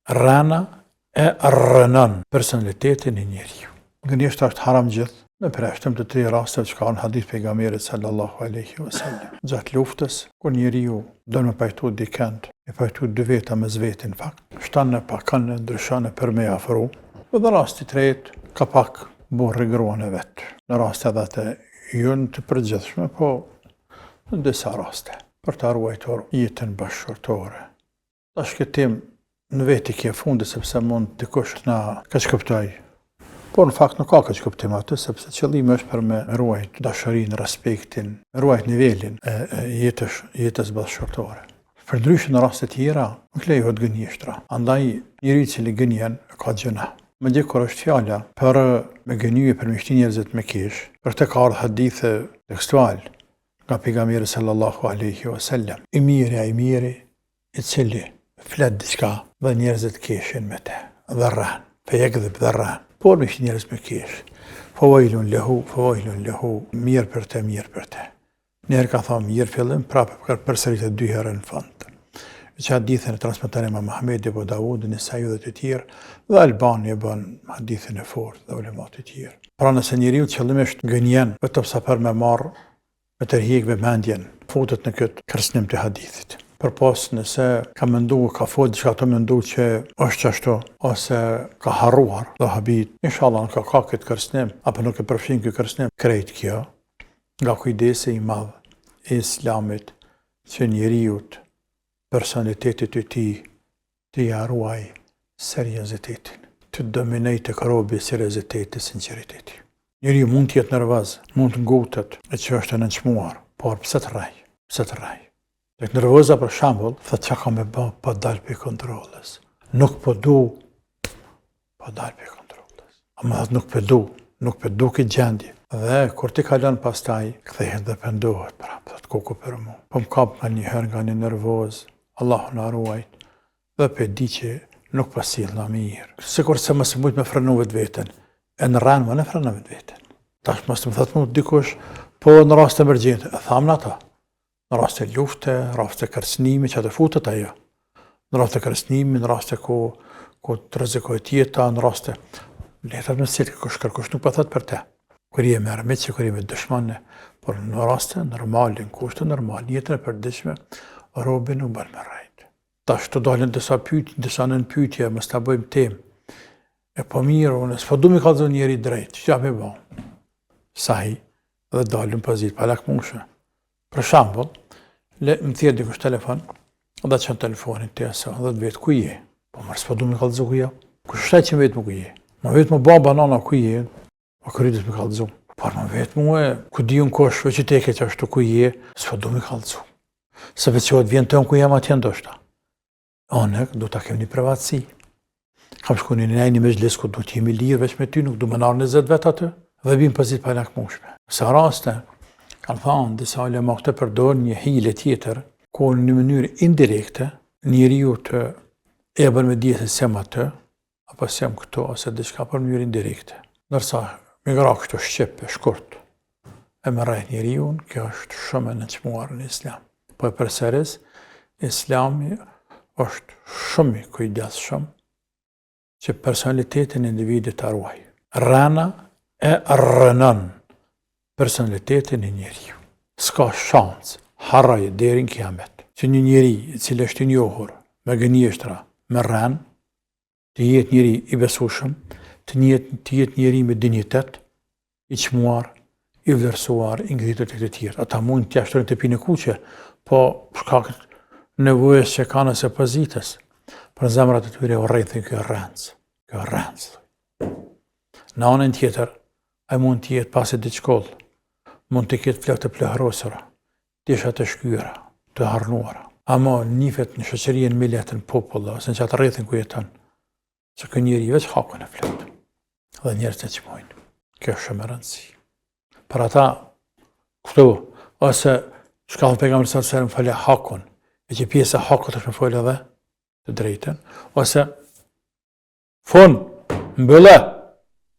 rana e rënon personalitetin e njeriu. Gënjeshtër është haram gjithë, me përjashtim të 3 rasteve që ka në hadith pejgamberit sallallahu alaihi wasallam. Gjatë luftës, kur njeriu do me pajtu dikend, e pajtu 2 veta me vetin fakt, shton në pakën, ndryshon për me afru, dhe rasti i tretë ka pak burri gruan e vet. Në raste edhe të jënë të përgjithshme, po në disa raste, për të ruajtur jetën bashkëtorë. Ta shketim në veti kje fundi, sepse mund të kush na ka shkëptoj. Por në fakt nuk ka këtë kuptim atë, sepse qëllimi është për me ruajt dashurinë, respektin, ruajt nivelin e jetës bashkëtorë. Përndryshe në raste tjera, nuk lejohet gënjeshtra. Andaj, njeriu i cili gënjen ka gjuna. Madje kur është fjala për me gënjye për me shti njerëzit me kesh, për të ka ardhur hadithe tekstual nga pejgamberi sallallahu alaihi wasallam. I miri i cili flet diçka dhe njerëzit keshin me te, dhe rran, fe yakdhib dhe rran. Por me shti njerëz me kesh, fawailun lehu, mirë për te. Njerë ka thonë mirë fillim, prapë përsëritet 2 herë në fund. Që hadithën e transmeton Imam Ahmedi, Abu Dawudi, Nesai dhe të tjerë, dhe Albani e bën hadithën e fortë dhe ulemat të tjerë. Pra nëse njeriu qëllimisht gënjen vetëm sa për me marrë, me tërhiq vëmendjen, futet në këtë kërcënim të hadithit. Përpos nëse ka mendu, ka fol diçka të mendu që është qashtu, ose ka harruar dhe habit, inshallah nuk ka këtë kërcënim, apo nuk e përfshin këtë kërcënim, krejt kjo, nga kujdesi i madh i Islamit që njeriut personalitetit të tij të ja ruaj seriozitetin, të dominoj të karobi serioziteti, sinceriteti. Njeriu mund të jetë nervoz, mund të ngutet, e që është e nënçmuar, por pse të rrej? Tek nervoza për shembull, thotë çka ka me bë pa dalë pe kontrollës. Nuk po du pa dalë pe kontrollës. Ama nuk po du këtë gjendje. Dhe kur ti kalon pastaj, kthehet dhe pendohet prapë, thotë koku për mua. Po më kap nga një herë nga një nervoz, Allahu na ruajt, dhe pe di që nuk po sillna mirë. Sikur se mos mund me frenu vetveten. E në rran më në frenu vetveten. Tash mos më thotë mua dikush, po në rast të emergjente, e thamë ata. Në rast të lufte, në rast të kërcënimi, që të futet ajo. Në rast të kërcënimi, në rast të ku të rrezikohet jeta, në rast të letat me cilë, kërkush nuk po thotë për te. Kur je me armiqë, kur je me dëshmane, por në raste normale, në kushte normal, jetën e përditshme, robi nuk bën me rrejt. Tash të dalin disa nën pyetje, mos ta bëjmë temë. E po mirë, unë s'po du mi kallëzon njeri drejt, që me bo? Sahi, dhe dalim pozit pa lakmushë. Për shembull, më thjerë dikush telefon, dhe qënë telefonin të jasë, dhe të vetë ku je. Po mërë s'po du mi kallëzu ku je. Kush shtaj që më vetë më ku je. Më vetë më baba nana ku je, o këridës mi kallëzu. Por më vetë më ku di unë kosh, që teke që ashtu ku je, s'po du mi kallëzu. Se vetë që vjen të unë ku jam atje ndoshta. Onë, du ta kem një privatësi. Kam shku një një mezhlis ku du t'jemi lirë veç me ty, nuk du më narë 20 vetë aty, dhe bim pëzit pa lakmushme. Sa raste, kanë thonë, disa ulema këtë përdor një hile tjetër, ku në një mënyrë indirekte, njeriu të e bën me dije se sem atë, apo sem këto, ose diçka për mënyrë indirekte. Nërsa, me gra kështu shqip, shkurt, e më rajt njeriu, kjo është shumë e nënçmuar në Islam. Po e përsëris, Islami është shumë i kujdesshëm që personalitetin e individit të ruaj. Rana e rënon personalitetin e njeriu. S'ka shans, harroj deri në kiamet, që një njeri i cili është i njohur me gënjeshtra, me rran, të jetë njeri i besueshëm, të jetë njeri me dinjitet, i çmuar, i vlerësuar, i ngritur tek të tjerë. Ata mund t'ia shtrojnë të pinë kuqe, po shkak nevojës që kanë ose pozitës, për zemrat e tyre u rrethin kjo rrancë. Në anën tjetër, ai mund të jetë pasi ditë shkollë, mund të ketë flokë të plehërosura, tisha të shkyra, të harnuara. Ama nifet në shoqërinë me letën popull, ose në qatë rrethin ku jeton, që kë njeri veç hakun e flokë, dhe njerëz të çmojnë. Kjo është shumë e rëndësishme. Për ata, këtu, ose shka pejgamberi sallallahu alajhi wasallam fale hakun, e që pjesa hakut është me folë edhe të drejtën, ose fun, mbëllë,